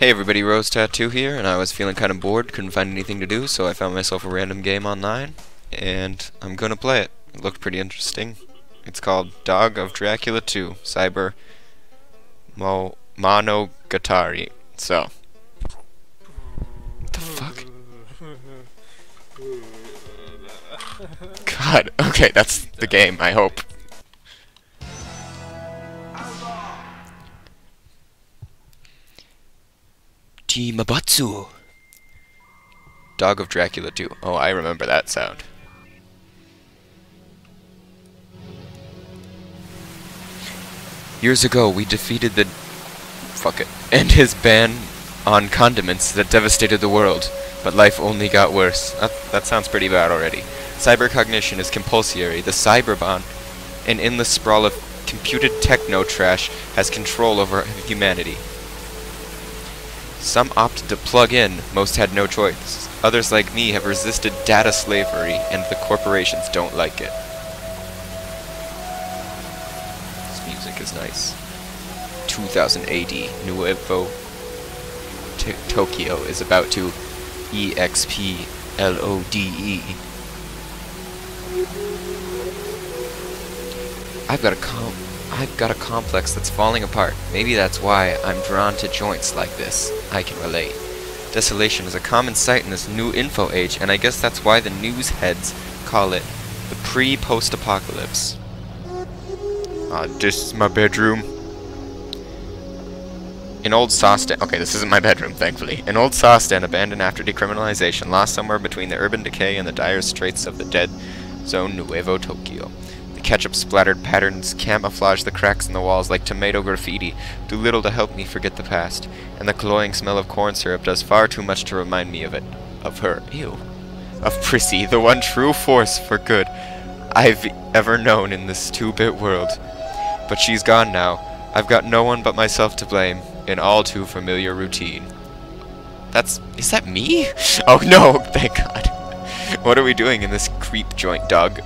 Hey everybody, RoseTattoo here, and I was feeling kind of bored, couldn't find anything to do, so I found myself a random game online, and I'm gonna play it. It looked pretty interesting. It's called Dog of Dracula 2, Cyber Monogatari. So, what the fuck? God, okay, that's the game, I hope. Mabatsu. Dog of Dracula 2. Oh, I remember that sound. Years ago, we defeated the... fuck it. And his ban on condiments that devastated the world. But life only got worse. That sounds pretty bad already. Cybercognition is compulsory. The Cyberbond, an endless sprawl of computed techno-trash, has control over humanity. Some opted to plug in, most had no choice. Others like me have resisted data slavery, and the corporations don't like it. This music is nice. 2000 AD, Nuevo Tokyo is about to EXPLODE. I've got a complex that's falling apart. Maybe that's why I'm drawn to joints like this. I can relate. Desolation is a common sight in this new info age, and I guess that's why the news heads call it the pre-post-apocalypse. This is my bedroom. An old Sawstand. Okay, this isn't my bedroom, thankfully. An old Sawstand abandoned after decriminalization, lost somewhere between the urban decay and the dire straits of the dead zone Nuevo Tokyo. Ketchup-splattered patterns camouflage the cracks in the walls like tomato graffiti, do little to help me forget the past, and the cloying smell of corn syrup does far too much to remind me of it. Of her. Ew. Of Prissy, the one true force for good I've ever known in this 2-bit world. But she's gone now. I've got no one but myself to blame, an all too familiar routine. Is that me? Oh no, thank God. What are we doing in this creep joint, dog?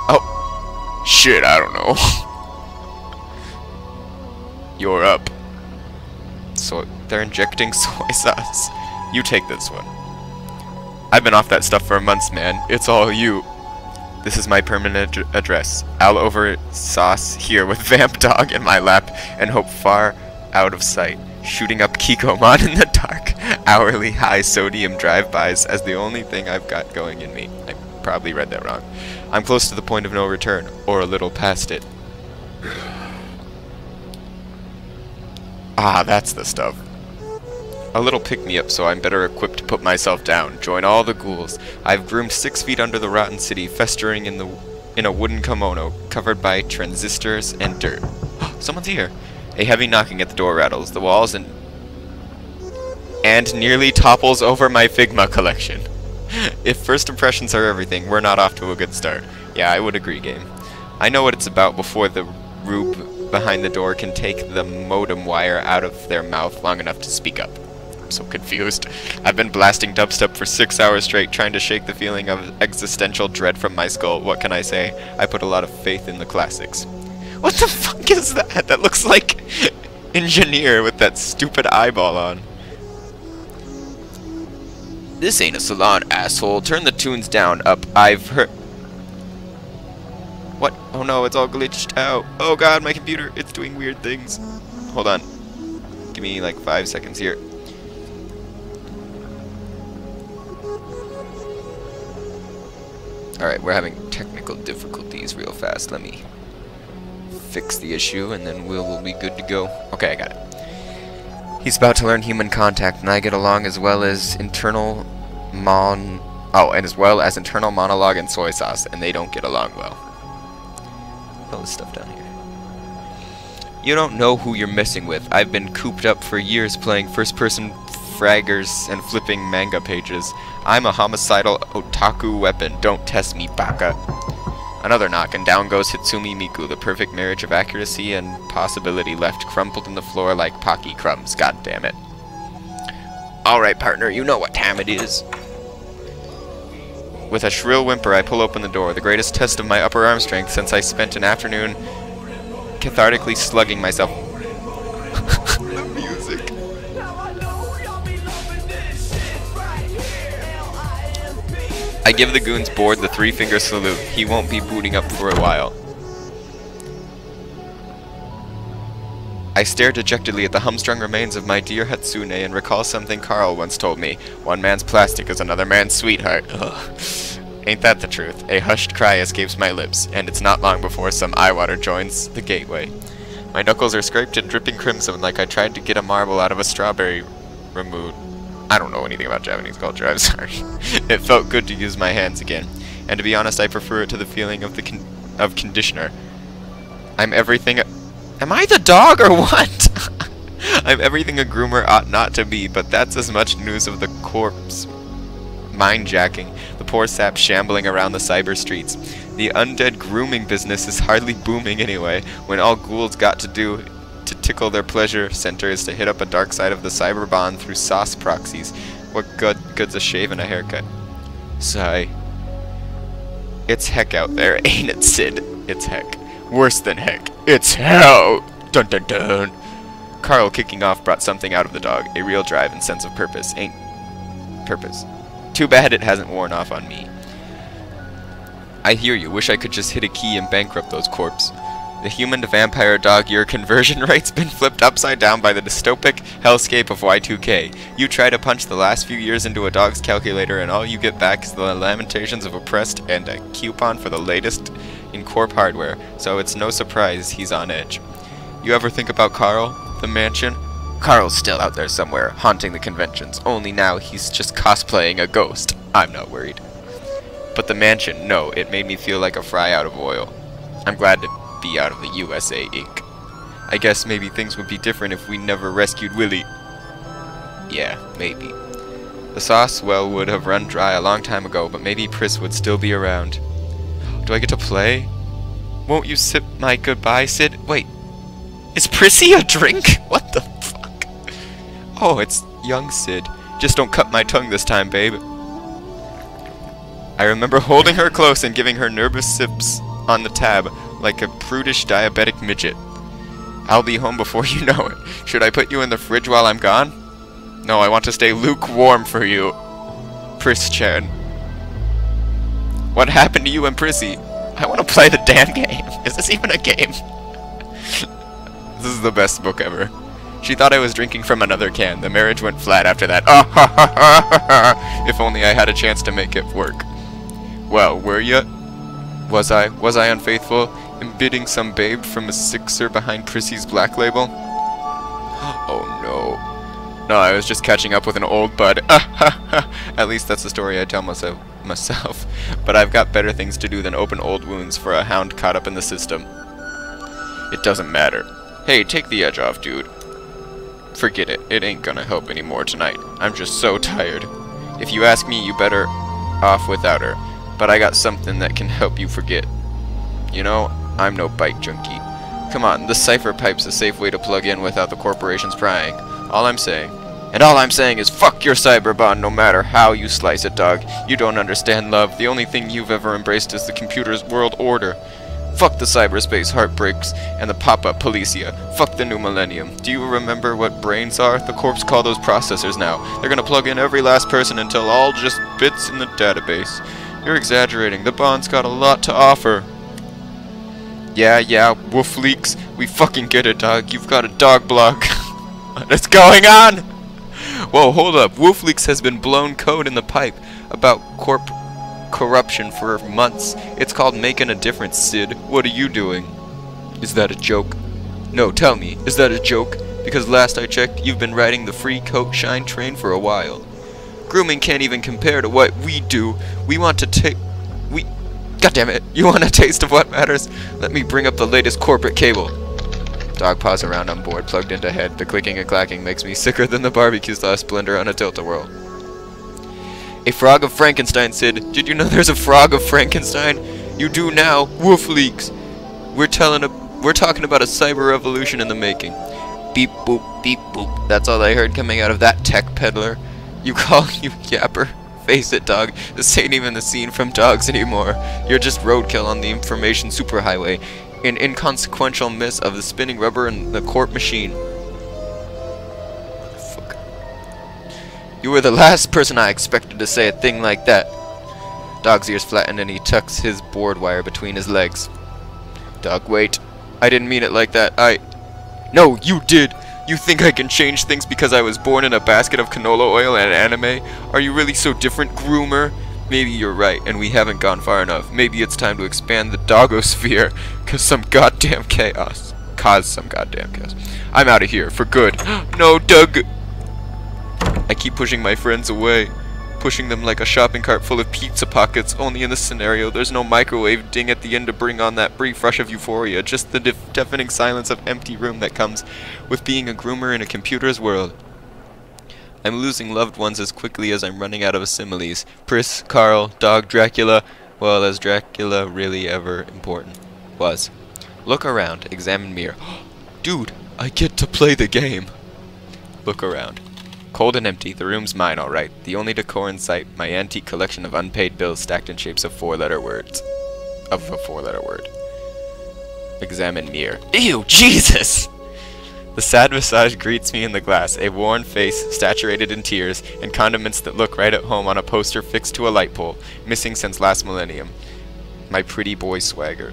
Oh. Shit, I don't know. You're up. So they're injecting soy sauce. You take this one. I've been off that stuff for months, man. It's all you. This is my permanent address. I'll over sauce here with Vamp Dog in my lap and hope far out of sight. Shooting up Kikomon in the dark. Hourly high sodium drive-bys as the only thing I've got going in me. I probably read that wrong. I'm close to the point of no return, or a little past it. Ah, that's the stuff. A little pick-me-up, so I'm better equipped to put myself down. Join all the ghouls. I've groomed 6 feet under the rotten city, festering in a wooden kimono, covered by transistors and dirt. Someone's here. A heavy knocking at the door rattles the walls and nearly topples over my Figma collection. If first impressions are everything, we're not off to a good start. Yeah, I would agree, game. I know what it's about before the rube behind the door can take the modem wire out of their mouth long enough to speak up. I'm so confused. I've been blasting dubstep for 6 hours straight, trying to shake the feeling of existential dread from my skull. What can I say? I put a lot of faith in the classics. What the fuck is that? That looks like Engineer with that stupid eyeball on. This ain't a salon, asshole. Turn the tunes down, up. I've heard... What? Oh no, it's all glitched out. Oh god, my computer, it's doing weird things. Hold on. Give me like 5 seconds here. Alright, we're having technical difficulties real fast. Let me fix the issue and then we'll be good to go. Okay, I got it. He's about to learn human contact, and I get along as well as internal internal monologue and soy sauce, and they don't get along well. All this stuff down here. You don't know who you're messing with. I've been cooped up for years playing first-person fraggers and flipping manga pages. I'm a homicidal otaku weapon. Don't test me, baka. Another knock, and down goes Hitsumi Miku, the perfect marriage of accuracy and possibility, left crumpled in the floor like Pocky crumbs. God damn it. Alright, partner, you know what time it is. With a shrill whimper, I pull open the door, the greatest test of my upper arm strength since I spent an afternoon cathartically slugging myself. The music. I give the goons bored the three-finger salute. He won't be booting up for a while. I stare dejectedly at the humstrung remains of my dear Hatsune and recall something Carl once told me. One man's plastic is another man's sweetheart. Ugh. Ain't that the truth? A hushed cry escapes my lips, and it's not long before some eye water joins the gateway. My knuckles are scraped and dripping crimson like I tried to get a marble out of a strawberry removed. I don't know anything about Japanese culture, I'm sorry. It felt good to use my hands again, and to be honest, I prefer it to the feeling of the conditioner. I'm everything. Am I the dog or what? I'm everything a groomer ought not to be, but that's as much news of the corpse mind-jacking, the poor sap shambling around the cyber streets. The undead grooming business is hardly booming anyway, when all ghouls got to do to tickle their pleasure center is to hit up a dark side of the cyber bond through sauce proxies. What good's a shave and a haircut? Sigh. It's heck out there, ain't it, Sid? It's heck. Worse than heck. It's hell! Dun dun dun! Carl kicking off brought something out of the dog, a real drive and sense of purpose. Purpose. Too bad it hasn't worn off on me. I hear you. Wish I could just hit a key and bankrupt those corpses. The human to vampire dog year conversion rate's been flipped upside down by the dystopic hellscape of Y2K. You try to punch the last few years into a dog's calculator and all you get back is the lamentations of oppressed and a coupon for the latest in corp hardware, so it's no surprise he's on edge. You ever think about Carl? The mansion? Carl's still out there somewhere, haunting the conventions, only now he's just cosplaying a ghost. I'm not worried. But the mansion, no, it made me feel like a fry out of oil. I'm glad to be out of the USA ink. I guess maybe things would be different if we never rescued Willie. Yeah, maybe. The sauce well would have run dry a long time ago, but maybe Pris would still be around. Do I get to play? Won't you sip my goodbye, Sid? Wait, is Prissy a drink? What the fuck? Oh, it's young Sid. Just don't cut my tongue this time, babe. I remember holding her close and giving her nervous sips on the tab like a prudish diabetic midget. I'll be home before you know it. Should I put you in the fridge while I'm gone? No, I want to stay lukewarm for you. Pris-chan. What happened to you and Prissy? I want to play the damn game. Is this even a game? This is the best book ever. She thought I was drinking from another can. The marriage went flat after that. Oh, ha, ha, ha, ha. If only I had a chance to make it work. Well, were you? Was I unfaithful in bidding some babe from a sixer behind Prissy's black label? Oh no. No, I was just catching up with an old bud. At least that's the story I tell myself. But I've got better things to do than open old wounds for a hound caught up in the system. It doesn't matter. Hey, take the edge off, dude. Forget it. It ain't gonna help anymore tonight. I'm just so tired. If you ask me, you better off without her. But I got something that can help you forget. You know, I'm no bike junkie. Come on, the cipher pipe's a safe way to plug in without the corporations prying. All I'm saying is fuck your cyberbond no matter how you slice it, dog. You don't understand love. The only thing you've ever embraced is the computer's world order. Fuck the cyberspace heartbreaks and the pop-up policia. Fuck the new millennium. Do you remember what brains are? The corps call those processors now. They're gonna plug in every last person until all just bits in the database. You're exaggerating. The bond's got a lot to offer. Yeah, wolf leaks. We fucking get it, dog. You've got a dog blog. What is going on? Whoa, hold up. Wolf leaks has been blown code in the pipe about corruption for months. It's called making a difference, Sid. What are you doing? Is that a joke? No, tell me, is that a joke? Because last I checked, you've been riding the free coat shine train for a while. Grooming can't even compare to what we do. We want to take... Goddammit, you want a taste of what matters? Let me bring up the latest corporate cable. Dog paws around on board, plugged into head. The clicking and clacking makes me sicker than the barbecue sauce blender on a tilt-a-whirl. A frog of Frankenstein, Sid. Did you know there's a frog of Frankenstein? You do now. Wolf leaks. We're talking about a cyber revolution in the making. Beep boop, beep boop. That's all I heard coming out of that tech peddler. You call you yapper? Face it, dog. This ain't even the scene from Dogs anymore. You're just roadkill on the information superhighway. An inconsequential miss of the spinning rubber and the corp machine. You were the last person I expected to say a thing like that. Dog's ears flatten and he tucks his board wire between his legs. Dog, wait. I didn't mean it like that. No, you did! You think I can change things because I was born in a basket of canola oil and anime? Are you really so different, groomer? Maybe you're right, and we haven't gone far enough. Maybe it's time to expand the doggosphere, cause some goddamn chaos. I'm out of here, for good. No, Doug! I keep pushing my friends away. Pushing them like a shopping cart full of pizza pockets, only in this scenario there's no microwave ding at the end to bring on that brief rush of euphoria, just the deafening silence of empty room that comes with being a groomer in a computer's world. I'm losing loved ones as quickly as I'm running out of similes. Pris, Carl, Dog, Dracula, well, as Dracula really ever important was. Look around, examine mirror. Dude, I get to play the game. Look around. Cold and empty, the room's mine, alright. The only decor in sight, my antique collection of unpaid bills stacked in shapes of four-letter words. Of a four-letter word. Examine mirror. Ew, Jesus! The sad visage greets me in the glass, a worn face, saturated in tears, and condiments that look right at home on a poster fixed to a light pole, missing since last millennium. My pretty boy swagger.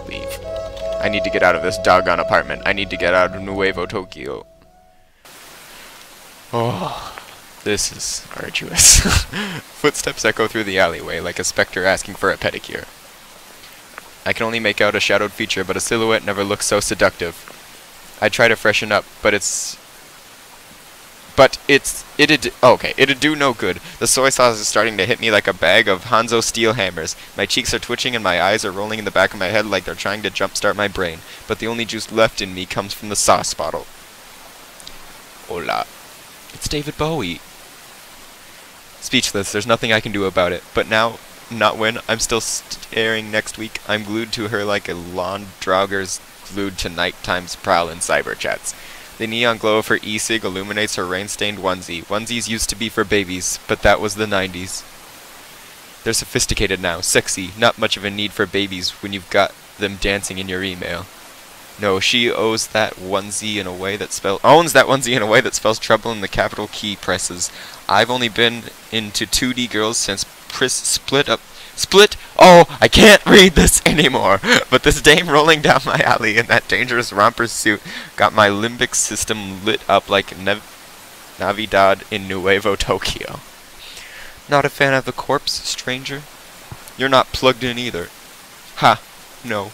Leave. I need to get out of this doggone apartment. I need to get out of Nuevo Tokyo. Oh, this is arduous. Footsteps echo through the alleyway like a specter asking for a pedicure. I can only make out a shadowed feature, but a silhouette never looks so seductive. I try to freshen up, but it'd do no good. The soy sauce is starting to hit me like a bag of Hanzo steel hammers. My cheeks are twitching and my eyes are rolling in the back of my head like they're trying to jumpstart my brain. But the only juice left in me comes from the sauce bottle. Hola. It's David Bowie. Speechless, there's nothing I can do about it. But now, not when, I'm still staring next week. I'm glued to her like a lawn drogger's glued to nighttime's prowl in cyber chats. The neon glow of her e-cig illuminates her rain-stained onesie. Onesies used to be for babies, but that was the 90s. They're sophisticated now, sexy, not much of a need for babies when you've got them dancing in your email. No, she owns that onesie in a way that spells trouble in the capital key presses. I've only been into 2D girls since Pris split. Oh, I can't read this anymore. But this dame rolling down my alley in that dangerous romper suit got my limbic system lit up like Navidad in Nuevo Tokyo. Not a fan of the corpse, stranger? You're not plugged in either. Ha, no.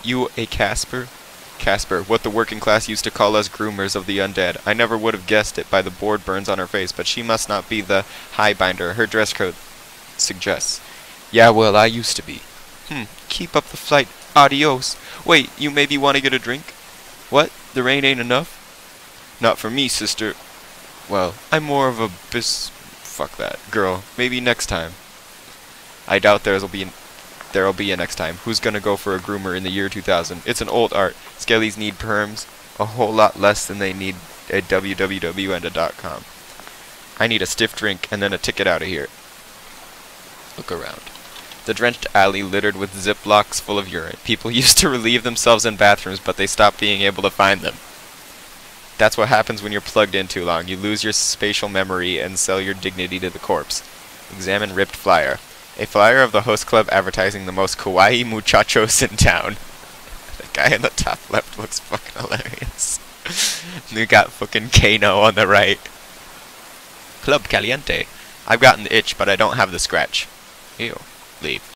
You a Casper? Casper, what the working class used to call us groomers of the undead. I never would have guessed it by the board burns on her face, but she must not be the highbinder her dress code suggests. Yeah, well, I used to be. Keep up the fight. Adios. Wait, you maybe want to get a drink? What? The rain ain't enough? Not for me, sister. Well, I'm more of a fuck that. Girl, maybe next time. I doubt there'll be a next time. Who's gonna go for a groomer in the year 2000? It's an old art. Skellies need perms a whole lot less than they need a www and a .com. I need a stiff drink and then a ticket out of here. Look around. The drenched alley littered with ziplocs full of urine. People used to relieve themselves in bathrooms, but they stopped being able to find them. That's what happens when you're plugged in too long. You lose your spatial memory and sell your dignity to the corpse. Examine ripped flyer. A flyer of the host club advertising the most kawaii muchachos in town. The guy in the top left looks fucking hilarious. You got fucking Kano on the right. Club Caliente. I've gotten the itch, but I don't have the scratch. Ew. Leave.